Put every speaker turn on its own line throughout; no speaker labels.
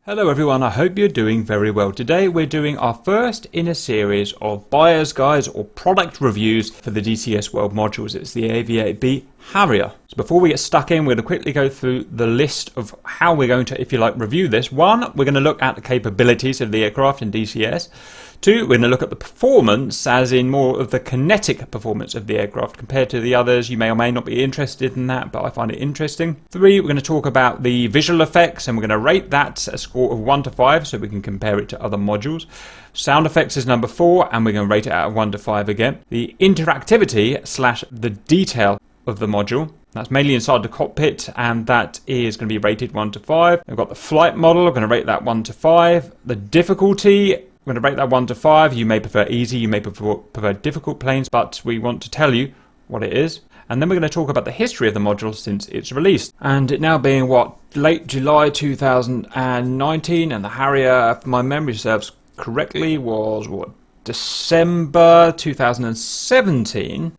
Hello everyone, I hope you're doing very well. Today we're doing our first in a series of buyer's guides or product reviews for the DCS World modules. It's the AV-8B Harrier. So before we get stuck in, we're going to quickly go through the list of how we're going to, if you like, review this. One, we're going to look at the capabilities of the aircraft in DCS. Two, we're going to look at the performance, as in more of the kinetic performance of the aircraft compared to the others. You may or may not be interested in that, but I find it interesting. Three, we're going to talk about the visual effects, and we're going to rate that a score of 1 to 5 so we can compare it to other modules. Sound effects is number 4, and we're going to rate it out of 1 to 5 again. The interactivity / the detail of the module. That's mainly inside the cockpit, and that is going to be rated 1 to 5. We've got the flight model, we're going to rate that 1 to 5. The difficulty, we're going to rate that 1 to 5. You may prefer easy, you may prefer difficult planes, but we want to tell you what it is. And then we're going to talk about the history of the module since it's released. And it now being, late July 2019, and the Harrier, if my memory serves correctly, was, December 2017.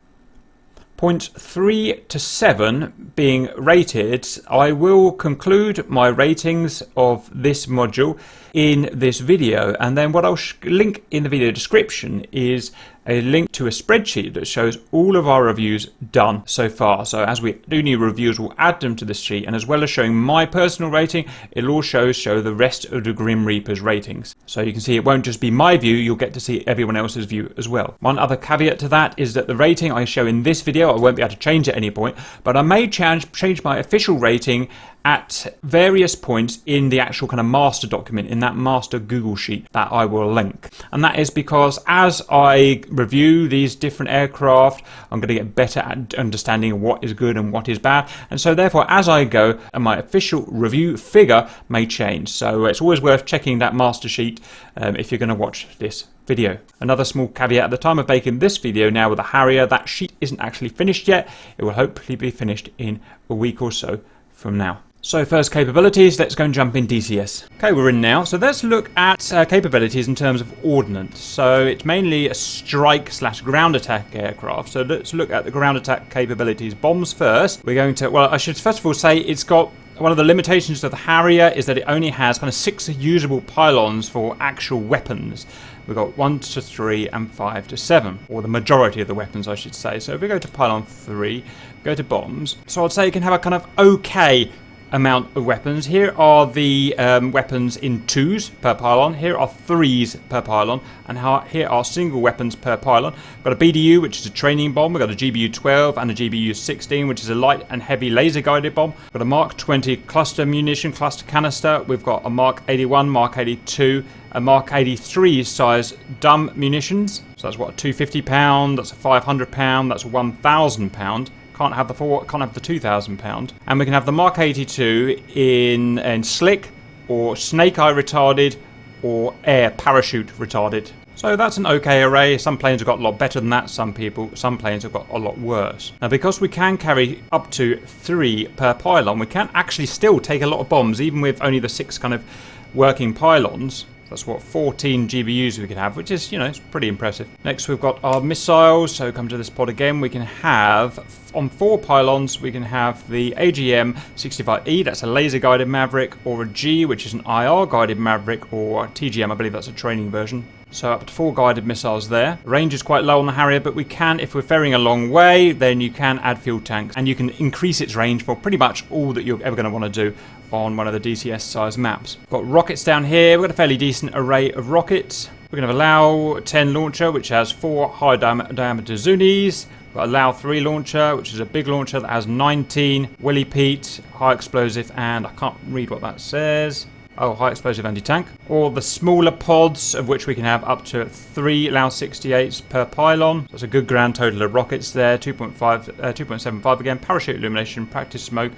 Point 3 to 7 being rated. I will conclude my ratings of this module in this video, and then what I'll link in the video description is a link to a spreadsheet that shows all of our reviews done so far. So as we do new reviews, we'll add them to this sheet, and as well as showing my personal rating, it'll also show the rest of the Grim Reaper's ratings. So you can see it won't just be my view, you'll get to see everyone else's view as well. One other caveat to that is that the rating I show in this video, I won't be able to change at any point, but I may change my official rating at various points in the actual kind of master document, in that master Google sheet that I will link. And that is because as I review these different aircraft, I'm going to get better at understanding what is good and what is bad. And so therefore, as I go, my official review figure may change. So it's always worth checking that master sheet if you're going to watch this video. Another small caveat, at the time of making this video now with the Harrier, that sheet isn't actually finished yet. It will hopefully be finished in a week or so from now. So first, capabilities. Let's go and jump in DCS. Okay, we're in now. So let's look at capabilities in terms of ordnance. So it's mainly a strike / ground attack aircraft. So let's look at the ground attack capabilities. Bombs first. We're going to, well, I should first of all say it's got, one of the limitations of the Harrier is that it only has kind of 6 usable pylons for actual weapons. We've got 1 to 3 and 5 to 7, or the majority of the weapons, I should say. So if we go to pylon 3, go to bombs. So I'd say you can have a kind of okay amount of weapons. Here are the weapons in 2s per pylon. Here are 3s per pylon, and here are single weapons per pylon. We've got a BDU, which is a training bomb. We've got a GBU-12 and a GBU-16, which is a light and heavy laser guided bomb. We've got a Mark 20 cluster munition, cluster canister. We've got a Mark 81, Mark 82, a Mark 83 size dumb munitions. So that's what, a 250 pound, that's a 500 pound, that's a 1,000 pound. Can't have the 2,000 pound. And we can have the Mark 82 in slick, or snake eye retarded, or air parachute retarded. So that's an okay array. Some planes have got a lot better than that. Some planes have got a lot worse. Now, because we can carry up to 3 per pylon, we can actually still take a lot of bombs, even with only the 6 kind of working pylons. That's what, 14 GBUs we can have, which is, it's pretty impressive. Next, we've got our missiles. So come to this pod again. We can have, on 4 pylons, we can have the AGM-65E, that's a laser-guided Maverick, or a G, which is an IR-guided Maverick, or a TGM, I believe that's a training version. So up to 4 guided missiles there. The range is quite low on the Harrier, but we can, if we're ferrying a long way, then you can add fuel tanks, and you can increase its range for pretty much all that you're ever going to want to do on one of the DCS size maps. We've got rockets down here. We've got a fairly decent array of rockets. We're going to have a LAU 10 launcher, which has 4 high diameter Zunis. We've got a LAU 3 launcher, which is a big launcher that has 19 Willy Pete, high explosive, and I can't read what that says. Oh, high explosive anti-tank. Or the smaller pods, of which we can have up to 3 LAU 68s per pylon. That's a good grand total of rockets there. 2.75 again. Parachute illumination, practice smoke,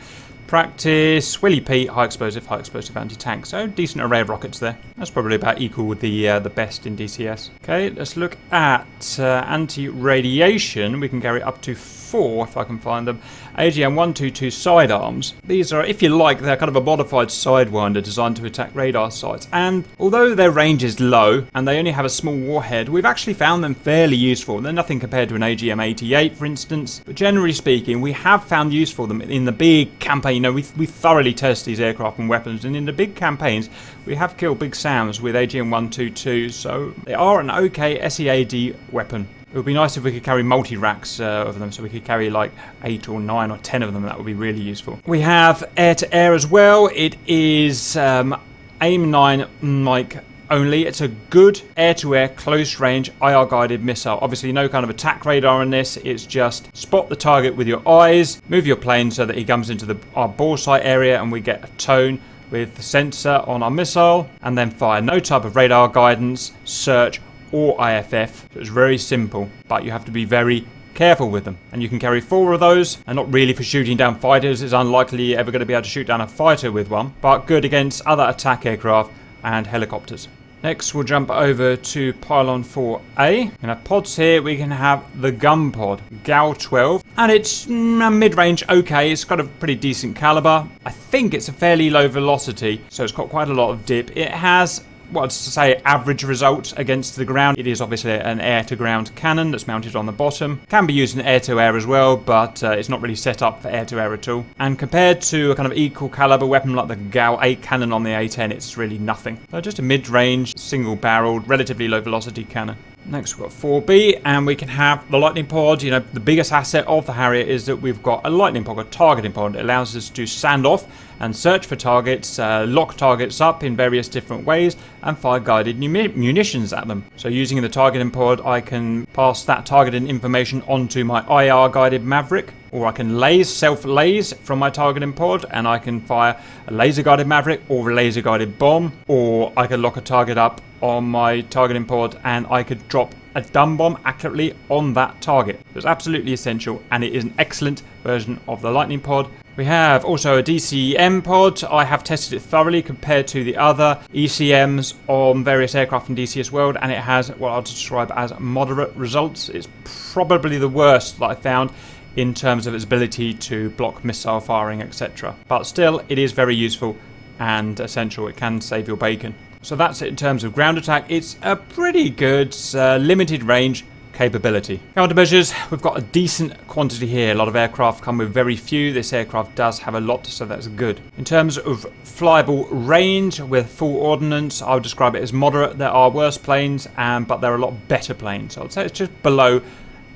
practice Willy Pete, high explosive anti-tank. So decent array of rockets there. That's probably about equal with the best in DCS. Okay, let's look at anti-radiation. We can carry up to 4, if I can find them. AGM-122 sidearms. These are, if you like, they're kind of a modified Sidewinder designed to attack radar sites. And although their range is low and they only have a small warhead, we've actually found them fairly useful. They're nothing compared to an AGM-88, for instance. But generally speaking, we have found use for them in the big campaign say, we thoroughly test these aircraft and weapons, and in the big campaigns, we have killed Big Sams with AGM-122, so they are an okay SEAD weapon. It would be nice if we could carry multi-racks of them, so we could carry like 8 or 9 or 10 of them. That would be really useful. We have air-to-air as well. It is AIM-9 Mike only. It's a good air-to-air close-range IR-guided missile. Obviously no kind of attack radar on this. It's just spot the target with your eyes, move your plane so that he comes into our bore sight area, and we get a tone with the sensor on our missile, and then fire. No type of radar guidance, search, or IFF. So it's very simple, but you have to be very careful with them. And you can carry 4 of those, and not really for shooting down fighters. It's unlikely you're ever going to be able to shoot down a fighter with one, but good against other attack aircraft and helicopters. Next, we'll jump over to Pylon 4A. In our pods here, we can have the gun pod, GAL-12, and it's mid-range okay. It's got a pretty decent caliber. I think it's a fairly low velocity, so it's got quite a lot of dip. It has, to say, average results against the ground. It is obviously an air-to-ground cannon that's mounted on the bottom. Can be used in air-to-air as well, but it's not really set up for air-to-air at all. And compared to a kind of equal caliber weapon like the GAL-8 cannon on the A-10, it's really nothing. So just a mid-range, single-barreled, relatively low-velocity cannon. Next, we've got 4B, and we can have the lightning pod. The biggest asset of the Harrier is that we've got a lightning pod, a targeting pod. It allows us to stand off and search for targets, lock targets up in various different ways, and fire guided munitions at them. So using the targeting pod, I can pass that targeting information onto my IR guided Maverick, or I can self-laze from my targeting pod, and I can fire a laser guided Maverick or a laser guided bomb, or I can lock a target up on my targeting pod and I could drop a dumb bomb accurately on that target. It's absolutely essential, and it is an excellent version of the lightning pod. We have also a DCM pod. I have tested it thoroughly compared to the other ECMs on various aircraft in DCS World, and it has what I'll describe as moderate results. It's probably the worst that I found in terms of its ability to block missile firing, etc. But still, it is very useful and essential. It can save your bacon. So that's it in terms of ground attack. It's a pretty good limited range capability. Countermeasures, we've got a decent quantity here. A lot of aircraft come with very few. This aircraft does have a lot, so that's good. In terms of flyable range with full ordnance, I would describe it as moderate. There are worse planes, but there are a lot better planes. So I'd say it's just below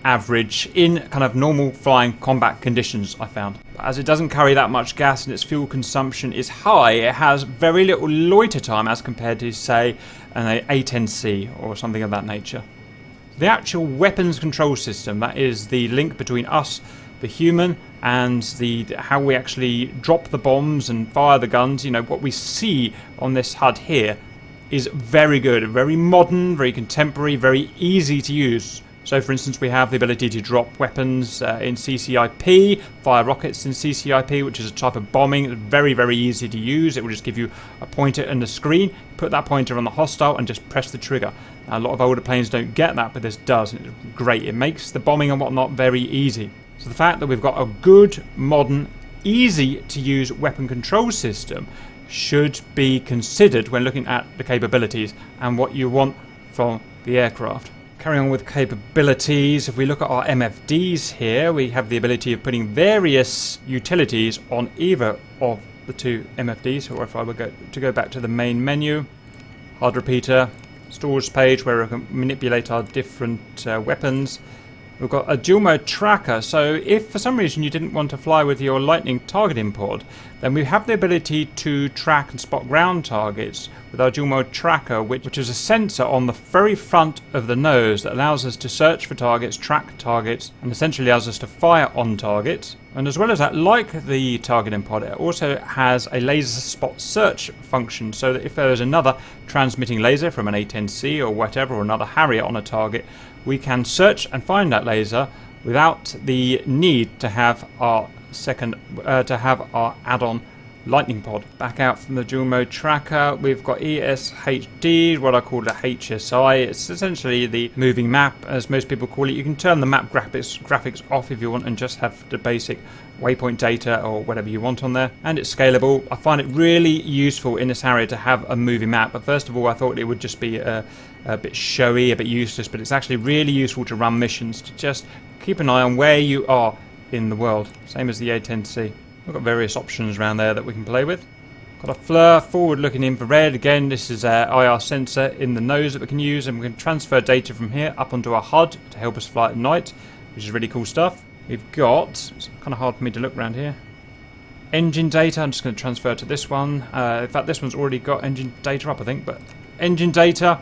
average in kind of normal flying combat conditions, I found. But as it doesn't carry that much gas and its fuel consumption is high, it has very little loiter time as compared to, say, an A-10C or something of that nature. The actual weapons control system, that is the link between us, the human, and how we actually drop the bombs and fire the guns, what we see on this HUD here is very good, very modern, very contemporary, very easy to use. So, for instance, we have the ability to drop weapons in CCIP, fire rockets in CCIP, which is a type of bombing. It's very, very easy to use. It will just give you a pointer and a screen. Put that pointer on the hostile and just press the trigger. Now, a lot of older planes don't get that, but this does. And it's great. It makes the bombing and whatnot very easy. So the fact that we've got a good, modern, easy-to-use weapon control system should be considered when looking at the capabilities and what you want from the aircraft. Carrying on with capabilities, if we look at our MFDs here, we have the ability of putting various utilities on either of the two MFDs. Or if I were to go back to the main menu, hard repeater, storage page where we can manipulate our different weapons. We've got a dual mode tracker, so if for some reason you didn't want to fly with your Lightning targeting pod, then we have the ability to track and spot ground targets with our dual mode tracker, which is a sensor on the very front of the nose that allows us to search for targets, track targets, and essentially allows us to fire on targets. And as well as that, like the targeting pod, it also has a laser spot search function, so that if there is another transmitting laser from an A-10C or whatever, or another Harrier on a target, we can search and find that laser without the need to have our add-on Lightning pod. Back out from the dual mode tracker, we've got ESHD, what I call the HSI. It's essentially the moving map, as most people call it. You can turn the map graphics off if you want and just have the basic waypoint data or whatever you want on there. And it's scalable. I find it really useful in this area to have a moving map. But first of all, I thought it would just be a bit showy, a bit useless, but it's actually really useful to run missions, to just keep an eye on where you are in the world. Same as the A-10C. We've got various options around there that we can play with. Got a FLIR, forward-looking infrared. Again, this is an IR sensor in the nose that we can use, and we can transfer data from here up onto our HUD to help us fly at night, which is really cool stuff. We've got, it's kind of hard for me to look around here, engine data. I'm just going to transfer to this one. In fact, this one's already got engine data up, I think, but engine data.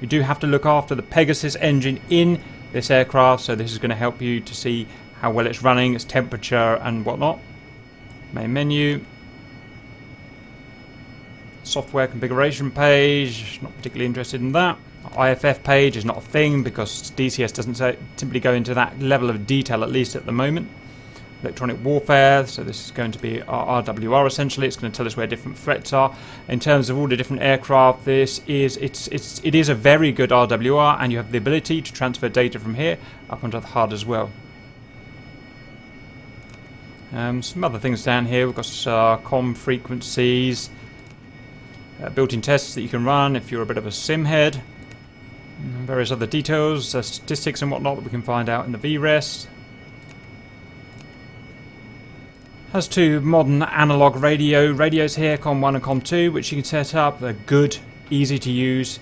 You do have to look after the Pegasus engine in this aircraft, so this is going to help you to see how well it's running, its temperature and whatnot. Main menu. Software configuration page, not particularly interested in that. IFF page is not a thing because DCS doesn't simply go into that level of detail, at least at the moment. Electronic warfare, so this is going to be our RWR essentially. It's going to tell us where different threats are. In terms of all the different aircraft, it is a very good RWR, and you have the ability to transfer data from here up onto the HUD as well. Some other things down here. We've got comm frequencies. Built-in tests that you can run if you're a bit of a sim head. Various other details, statistics and whatnot that we can find out in the VRES. Has two modern analog radios here, COM1 and COM2, which you can set up. They're good, easy to use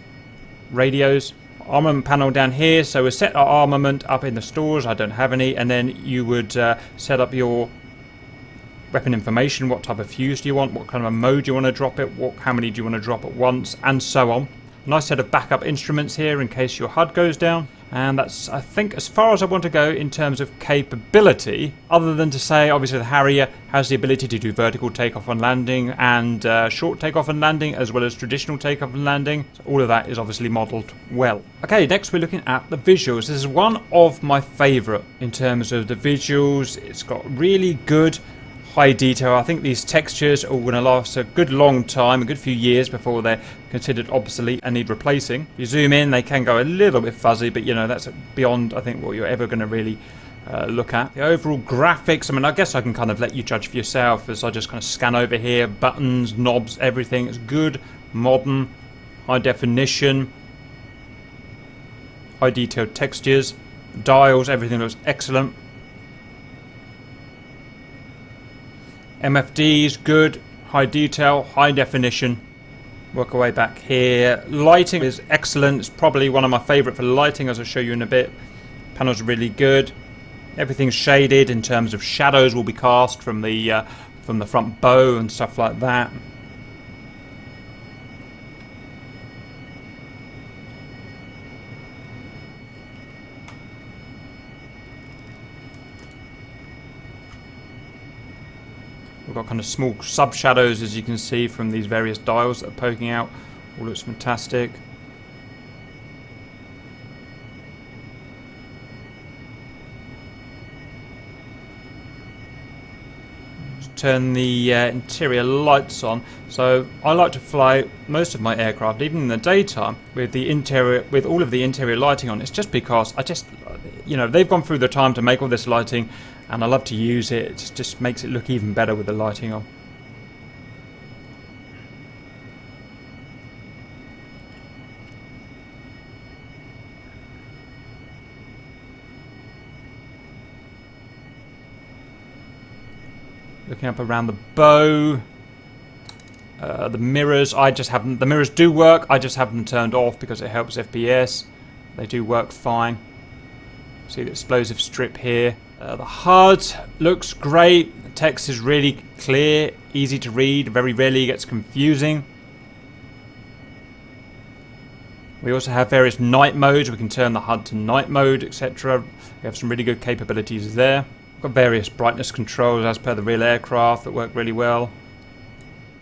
radios. Armament panel down here, so we set our armament up in the stores. I don't have any, and then you would set up your weapon information, what type of fuse do you want, what kind of a mode do you want to drop it, how many do you want to drop at once, and so on. Nice set of backup instruments here in case your HUD goes down. And that's, I think, as far as I want to go in terms of capability, other than to say, obviously, the Harrier has the ability to do vertical takeoff and landing and short takeoff and landing, as well as traditional takeoff and landing. So all of that is obviously modelled well. Okay, next we're looking at the visuals. This is one of my favourite in terms of the visuals. It's got really good high detail. I think these textures are going to last a good long time, a good few years before they're considered obsolete and need replacing. If you zoom in, they can go a little bit fuzzy, but you know, that's beyond, I think, what you're ever going to really look at. The overall graphics, I mean, I guess I can kind of let you judge for yourself as I just kind of scan over here. Buttons, knobs, everything. It's good, modern, high definition, high detailed textures, dials, everything looks excellent. MFDs, good, high detail, high definition. Work our way back here. Lighting is excellent. It's probably one of my favourite for lighting, as I'll show you in a bit. Panels are really good. Everything's shaded in terms of shadows will be cast from the front bow and stuff like that. We've got kind of small sub-shadows, as you can see, from these various dials that are poking out. All looks fantastic. Let's turn the interior lights on. So I like to fly most of my aircraft, even in the daytime, with the interior, with all of the interior lighting on. It's just because you know, they've gone through the time to make all this lighting, and I love to use it. It just makes it look even better with the lighting on. Looking up around the bow. The mirrors, the mirrors do work, I just have them turned off because it helps FPS. They do work fine. See the explosive strip here. The HUD looks great. The text is really clear, easy to read, very rarely gets confusing. We also have various night modes. We can turn the HUD to night mode, etc. We have some really good capabilities there. We've got various brightness controls as per the real aircraft that work really well.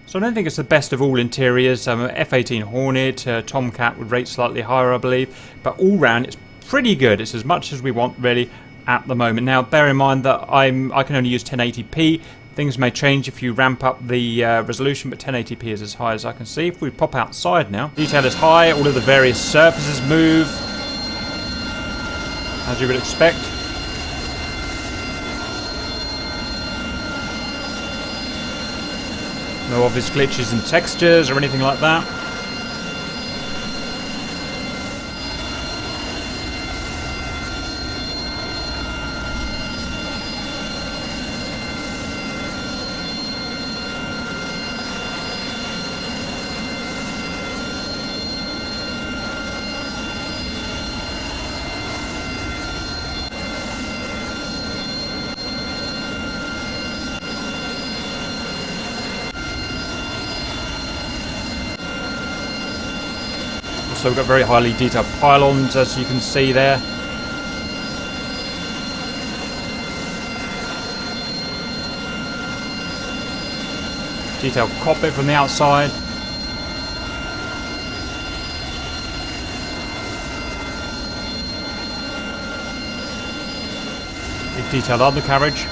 So I don't think it's the best of all interiors. F-18 Hornet, Tomcat would rate slightly higher, I believe. But all round, it's pretty good. It's as much as we want, really, at the moment. Now, bear in mind that I can only use 1080p. Things may change if you ramp up the resolution, but 1080p is as high as I can see. If we pop outside now, detail is high. All of the various surfaces move, as you would expect. No obvious glitches in textures or anything like that. So we've got very highly detailed pylons, as you can see there. Detailed cockpit from the outside. Big detailed undercarriage.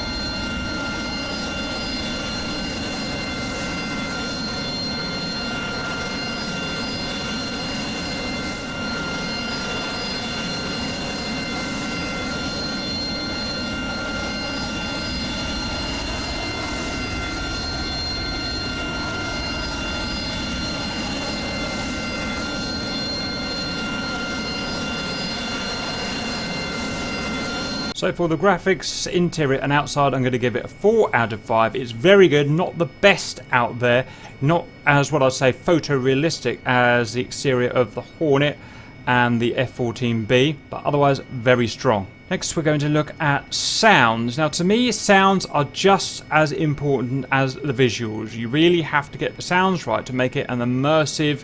So for the graphics, interior and outside, I'm going to give it a 4 out of 5. It's very good, not the best out there, not as what I'd say photorealistic as the exterior of the Hornet and the F-14B, but otherwise very strong. Next we're going to look at sounds. Now to me, sounds are just as important as the visuals. You really have to get the sounds right to make it an immersive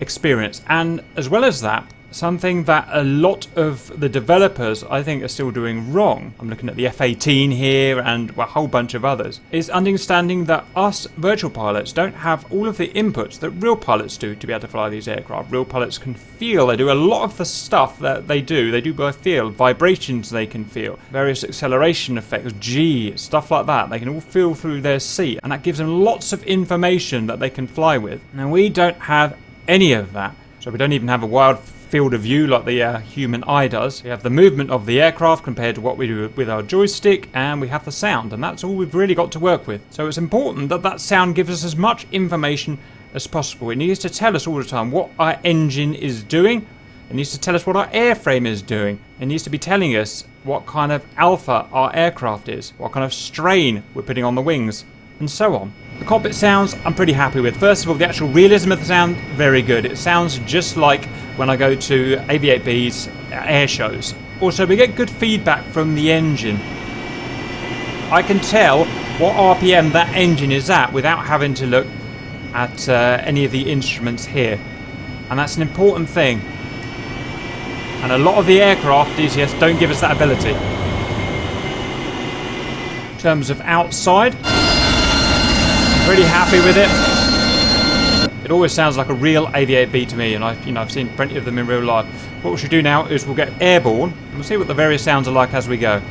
experience. And as well as that, something that a lot of the developers I think are still doing wrong, I'm looking at the F-18 here and a whole bunch of others, is understanding that us virtual pilots don't have all of the inputs that real pilots do to be able to fly these aircraft. Real pilots can feel, they do a lot of the stuff that they do by feel, vibrations they can feel, various acceleration effects, G, stuff like that, they can all feel through their seat, and that gives them lots of information that they can fly with. Now we don't have any of that, so we don't even have a wild field of view like the human eye does. We have the movement of the aircraft compared to what we do with our joystick, and we have the sound, and that's all we've really got to work with. So it's important that that sound gives us as much information as possible. It needs to tell us all the time what our engine is doing. It needs to tell us what our airframe is doing. It needs to be telling us what kind of alpha our aircraft is, what kind of strain we're putting on the wings, and so on. The cockpit sounds I'm pretty happy with. First of all, the actual realism of the sound, very good. It sounds just like when I go to AV8B's air shows. Also, we get good feedback from the engine. I can tell what RPM that engine is at without having to look at any of the instruments here. And that's an important thing. And a lot of the aircraft, DCS, don't give us that ability. In terms of outside, pretty happy with it. It always sounds like a real AV8B to me, and I've seen plenty of them in real life. What we should do now is we'll get airborne and we'll see what the various sounds are like as we go.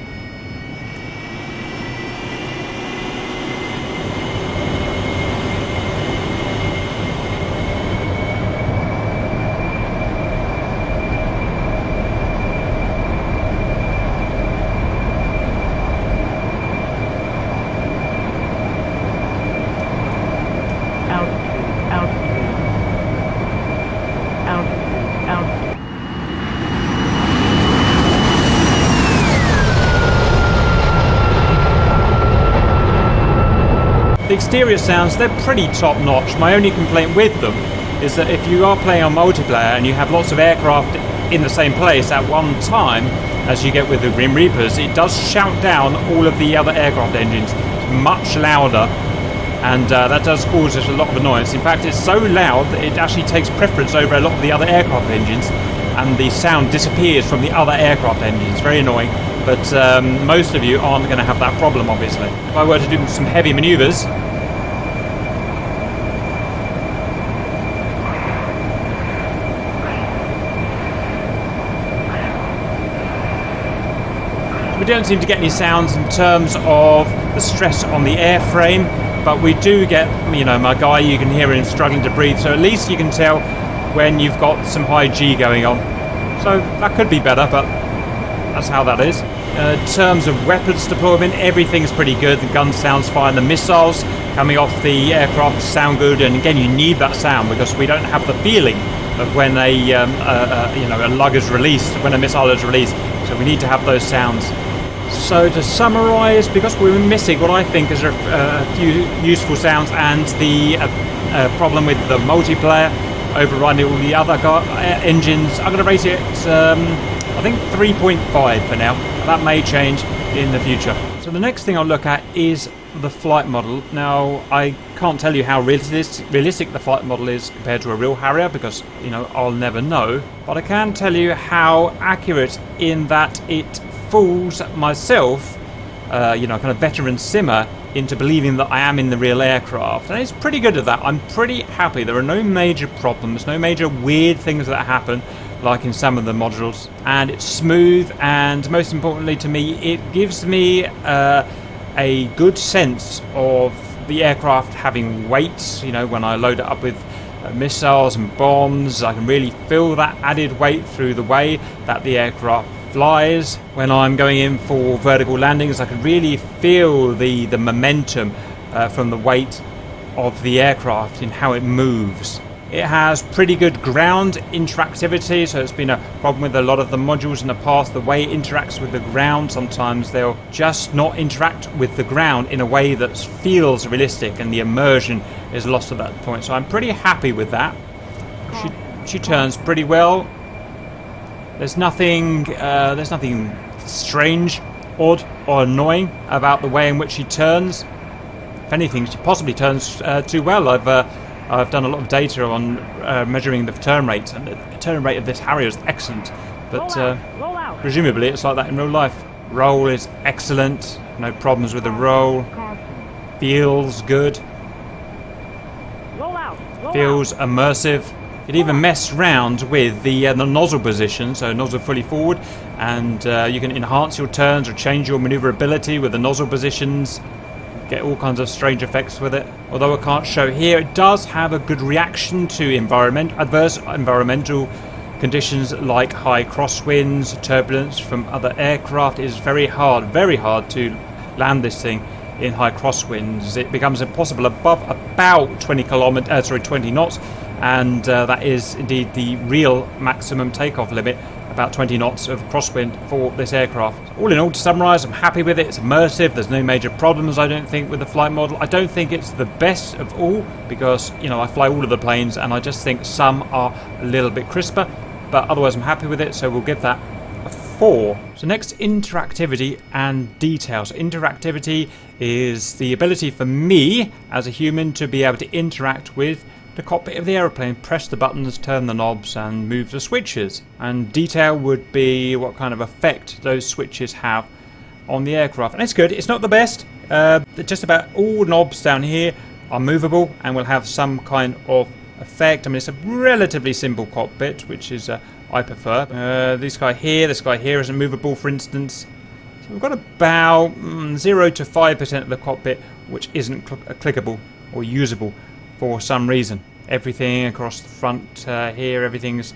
The exterior sounds, they're pretty top notch. My only complaint with them is that if you are playing on multiplayer and you have lots of aircraft in the same place at one time, as you get with the Grim Reapers, it does shout down all of the other aircraft engines. It's much louder, and that does cause us a lot of annoyance. In fact, it's so loud that it actually takes preference over a lot of the other aircraft engines, and the sound disappears from the other aircraft engines. Very annoying, but most of you aren't going to have that problem, obviously. If I were to do some heavy manoeuvres, we don't seem to get any sounds in terms of the stress on the airframe, but we do get, you know, my guy, you can hear him struggling to breathe, so at least you can tell when you've got some high G going on. So that could be better, but that's how that is. In terms of weapons deployment, everything's pretty good. The gun sounds fine. The missiles coming off the aircraft sound good, and again, you need that sound because we don't have the feeling of when a lug is released, when a missile is released. So we need to have those sounds. So to summarise, because we're missing what I think is a few useful sounds, and the problem with the multiplayer overriding all the other engines, I'm going to rate it, I think 3.5 for now. That may change in the future. So the next thing I'll look at is the flight model. Now, I can't tell you how realistic the flight model is compared to a real Harrier because, you know, I'll never know. But I can tell you how accurate in that it fools myself, you know, kind of veteran simmer, into believing that I am in the real aircraft. And it's pretty good at that. I'm pretty happy. There are no major problems, no major weird things that happen like in some of the modules, and it's smooth, and most importantly to me, it gives me a good sense of the aircraft having weight. You know, when I load it up with missiles and bombs, I can really feel that added weight through the way that the aircraft flies. When I'm going in for vertical landings, I can really feel the momentum from the weight of the aircraft in how it moves. It has pretty good ground interactivity, so it's been a problem with a lot of the modules in the past. The way it interacts with the ground, sometimes they'll just not interact with the ground in a way that feels realistic, and the immersion is lost at that point. So I'm pretty happy with that. She turns pretty well. There's nothing strange, odd, or annoying about the way in which she turns. If anything, she possibly turns too well. I've done a lot of data on measuring the turn rate, and the turn rate of this Harrier is excellent. But
roll out.
Presumably it's like that in real life. Roll is excellent. No problems with the roll. Feels good.
Roll out.
Feels immersive. It even mess around with the nozzle position, so nozzle fully forward, and you can enhance your turns or change your maneuverability with the nozzle positions. Get all kinds of strange effects with it. Although I can't show here, it does have a good reaction to adverse environmental conditions like high crosswinds, turbulence from other aircraft. It is very hard to land this thing in high crosswinds. It becomes impossible above about 20 knots, and that is indeed the real maximum takeoff limit. About 20 knots of crosswind for this aircraft. All in all, to summarise, I'm happy with it. It's immersive. There's no major problems, I don't think, with the flight model. I don't think it's the best of all because, you know, I fly all of the planes and I just think some are a little bit crisper. But otherwise, I'm happy with it, so we'll give that a 4. So next, interactivity and details. Interactivity is the ability for me as a human to be able to interact with the cockpit of the aeroplane, press the buttons, turn the knobs and move the switches. And detail would be what kind of effect those switches have on the aircraft. And it's good. It's not the best. Just about all knobs down here are movable and will have some kind of effect. I mean, it's a relatively simple cockpit, which is I prefer. This guy here isn't movable, for instance. So we've got about 0 to 5% of the cockpit which isn't clickable or usable for some reason. Everything across the front here, everything's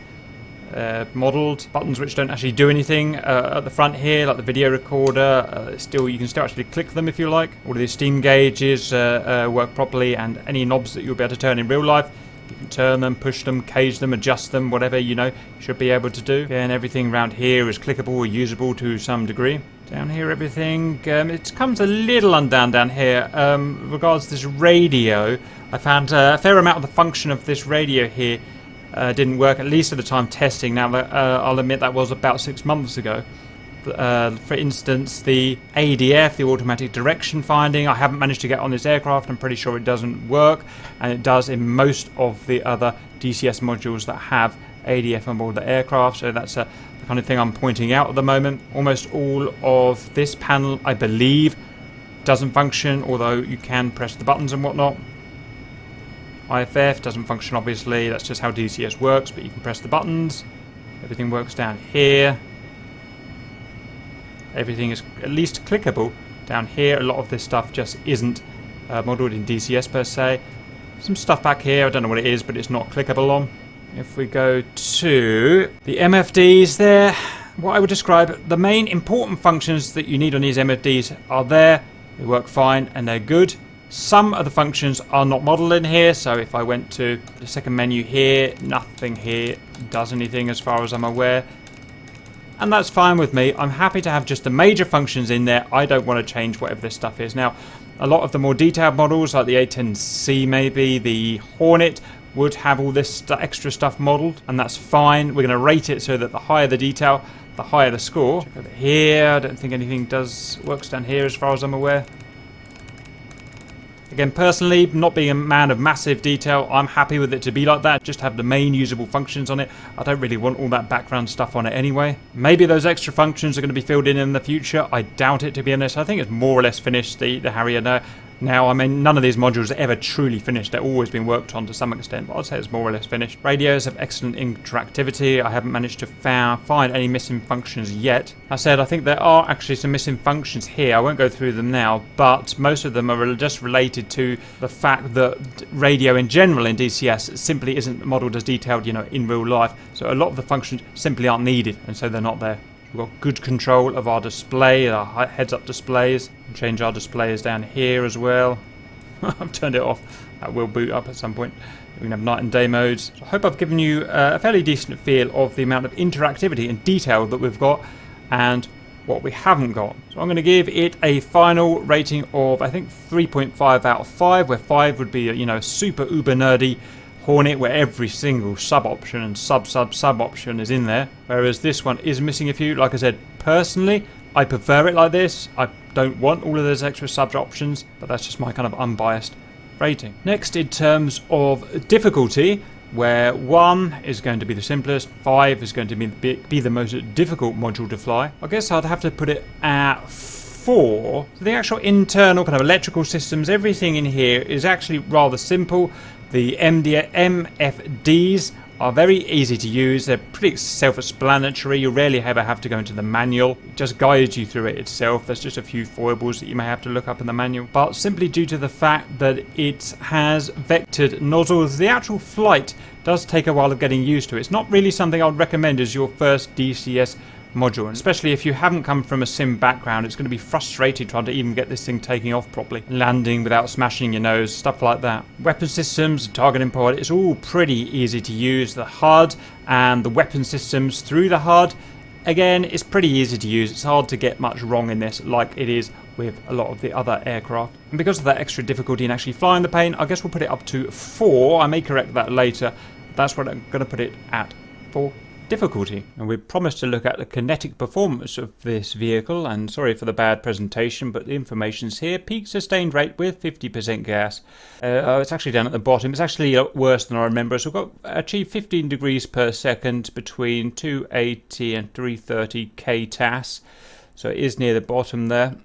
modelled. Buttons which don't actually do anything at the front here, like the video recorder. You can still actually click them if you like. All of these steam gauges work properly, and any knobs that you'll be able to turn in real life, you can turn them, push them, cage them, adjust them, whatever, you know, you should be able to do. Again, everything around here is clickable or usable to some degree. Down here, everything, it comes a little undone down here. Regards to this radio, I found a fair amount of the function of this radio here didn't work, at least at the time testing. Now, I'll admit that was about 6 months ago. For instance, the ADF, the automatic direction finding, I haven't managed to get on this aircraft. I'm pretty sure it doesn't work, and it does in most of the other DCS modules that have ADF on board the aircraft, so that's the kind of thing I'm pointing out at the moment. Almost all of this panel, I believe, doesn't function, although you can press the buttons and whatnot. IFF doesn't function, obviously, that's just how DCS works, but you can press the buttons. Everything works down here. Everything is at least clickable down here. A lot of this stuff just isn't modelled in DCS per se. Some stuff back here, I don't know what it is, but it's not clickable on. If we go to the MFDs there, what I would describe, the main important functions that you need on these MFDs are there. They work fine and they're good. Some of the functions are not modelled in here, so if I went to the second menu here, nothing here does anything as far as I'm aware. And that's fine with me. I'm happy to have just the major functions in there. I don't want to change whatever this stuff is. Now, a lot of the more detailed models, like the A10C maybe, the Hornet, would have all this extra stuff modelled, and that's fine. We're going to rate it so that the higher the detail, the higher the score. Check over here. I don't think anything works down here as far as I'm aware. Again, personally, not being a man of massive detail, I'm happy with it to be like that. Just have the main usable functions on it. I don't really want all that background stuff on it anyway. Maybe those extra functions are going to be filled in the future. I doubt it, to be honest. I think it's more or less finished, the Harrier now. I mean, none of these modules are ever truly finished. They've always been worked on to some extent, but I'd say it's more or less finished. Radios have excellent interactivity. I haven't managed to find any missing functions yet. I said I think there are actually some missing functions here. I won't go through them now, but most of them are just related to the fact that radio in general in DCS simply isn't modeled as detailed, in real life. So a lot of the functions simply aren't needed, and so they're not there. We've got good control of our display, our heads-up displays. We'll change our displays down here as well. I've turned it off. That will boot up at some point. We can have night and day modes. So I hope I've given you a fairly decent feel of the amount of interactivity and detail that we've got and what we haven't got. So I'm going to give it a final rating of, I think, 3.5 out of 5, where 5 would be a super uber nerdy Hornet where every single sub-option and sub-option is in there, whereas this one is missing a few. Like I said, personally, I prefer it like this. I don't want all of those extra sub-options, but that's just my kind of unbiased rating. Next, in terms of difficulty, where 1 is going to be the simplest, 5 is going to be the most difficult module to fly, I guess I'd have to put it at 4. So the actual internal kind of electrical systems, everything in here is actually rather simple. The MFDs are very easy to use. They're pretty self-explanatory. You rarely ever have to go into the manual. It just guides you through it itself. There's just a few foibles that you may have to look up in the manual. But simply due to the fact that it has vectored nozzles, the actual flight does take a while of getting used to. It's not really something I would recommend as your first DCS module, and especially if you haven't come from a sim background, it's going to be frustrating trying to even get this thing taking off properly, landing without smashing your nose, stuff like that. Weapon systems, targeting pod, it's all pretty easy to use. The HUD and the weapon systems through the HUD, again, it's pretty easy to use. It's hard to get much wrong in this, like it is with a lot of the other aircraft. And because of that extra difficulty in actually flying the plane, I guess we'll put it up to 4. I may correct that later. That's what I'm going to put it at, 4 difficulty. And we promised to look at the kinetic performance of this vehicle, and sorry for the bad presentation, but the information's here. Peak sustained rate with 50% gas. It's actually down at the bottom. It's actually worse than I remember. So we've got achieved 15 degrees per second between 280 and 330 ktas. So it is near the bottom there.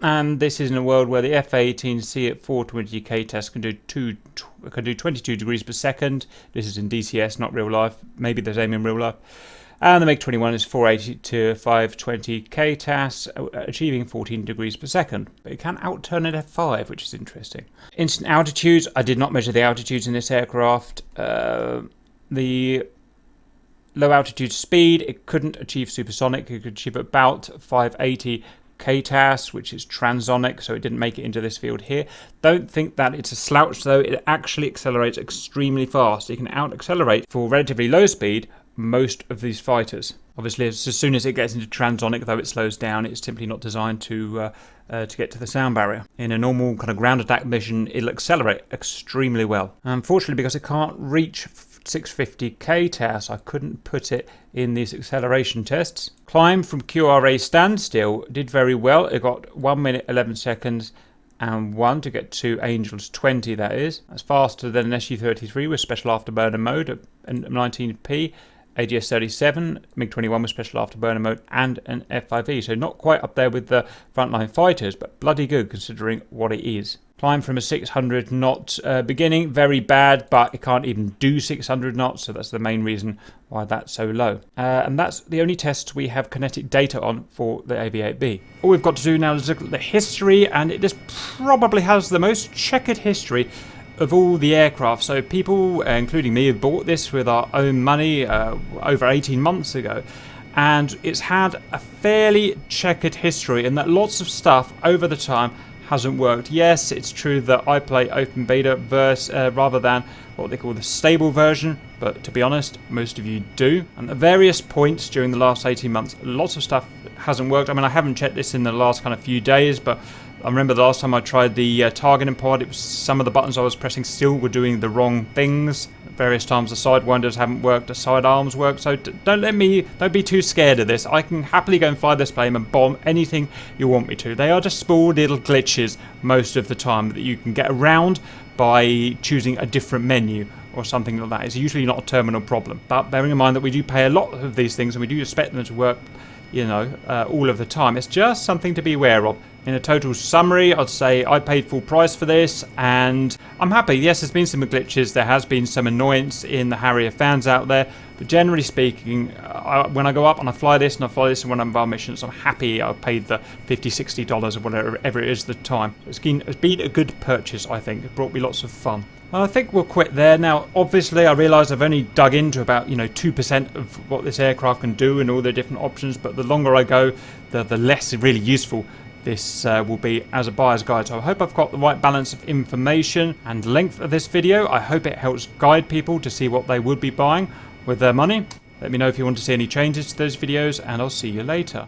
And this is in a world where the F-18C at 420 ktas can do 22 degrees per second. This is in DCS, not real life. Maybe the same in real life. And the MiG-21 is 480 to 520 ktas, achieving 14 degrees per second. But it can outturn an F5, which is interesting. Instant altitudes, I did not measure the altitudes in this aircraft. The low altitude speed, it couldn't achieve supersonic. It could achieve about 580 ktas, which is transonic, so it didn't make it into this field here. Don't think that it's a slouch though. It actually accelerates extremely fast. It can out accelerate for relatively low speed most of these fighters. Obviously, as soon as it gets into transonic, though, it slows down. It's simply not designed to get to the sound barrier. In a normal kind of ground attack mission, it'll accelerate extremely well. Unfortunately, because it can't reach 650 ktas, I couldn't put it in these acceleration tests. Climb from QRA standstill did very well. It got 1 minute 11 seconds and 1 to get to Angels 20, that is. That's faster than an SU-33 with special afterburner mode at 19p, AGS-37, MiG-21 with special afterburner mode, and an F-5E. So not quite up there with the frontline fighters, but bloody good considering what it is. Climb from a 600 knot beginning, very bad, but it can't even do 600 knots, so that's the main reason why that's so low. And that's the only test we have kinetic data on for the AV-8B. All we've got to do now is look at the history, and it just probably has the most checkered history of all the aircraft. So people, including me, have bought this with our own money over 18 months ago. And it's had a fairly checkered history in that lots of stuff over the time hasn't worked. Yes, it's true that I play open beta rather than what they call the stable version, but to be honest, most of you do. And at various points during the last 18 months, lots of stuff hasn't worked. I mean, I haven't checked this in the last kind of few days, but I remember the last time I tried the targeting pod, it was some of the buttons I was pressing still were doing the wrong things. At various times the sidewinders haven't worked, the sidearms work, so don't be too scared of this. I can happily go and fly this plane and bomb anything you want me to. They are just small little glitches most of the time that you can get around by choosing a different menu or something like that. It's usually not a terminal problem, but bearing in mind that we do pay a lot of these things and we do expect them to work, you know, all of the time. It's just something to be aware of. In a total summary, I'd say I paid full price for this and I'm happy. Yes, there's been some glitches. There has been some annoyance in the Harrier fans out there. But generally speaking, when I go up and I fly this and I fly this in one of our missions, I'm happy I paid the $50, $60 or whatever it is at the time. It's been a good purchase, I think. It brought me lots of fun. I think we'll quit there. Now, obviously, I realise I've only dug into about 2% of what this aircraft can do and all the different options. But the longer I go, the less really useful this will be as a buyer's guide. So I hope I've got the right balance of information and length of this video. I hope it helps guide people to see what they would be buying with their money. Let me know if you want to see any changes to those videos, and I'll see you later.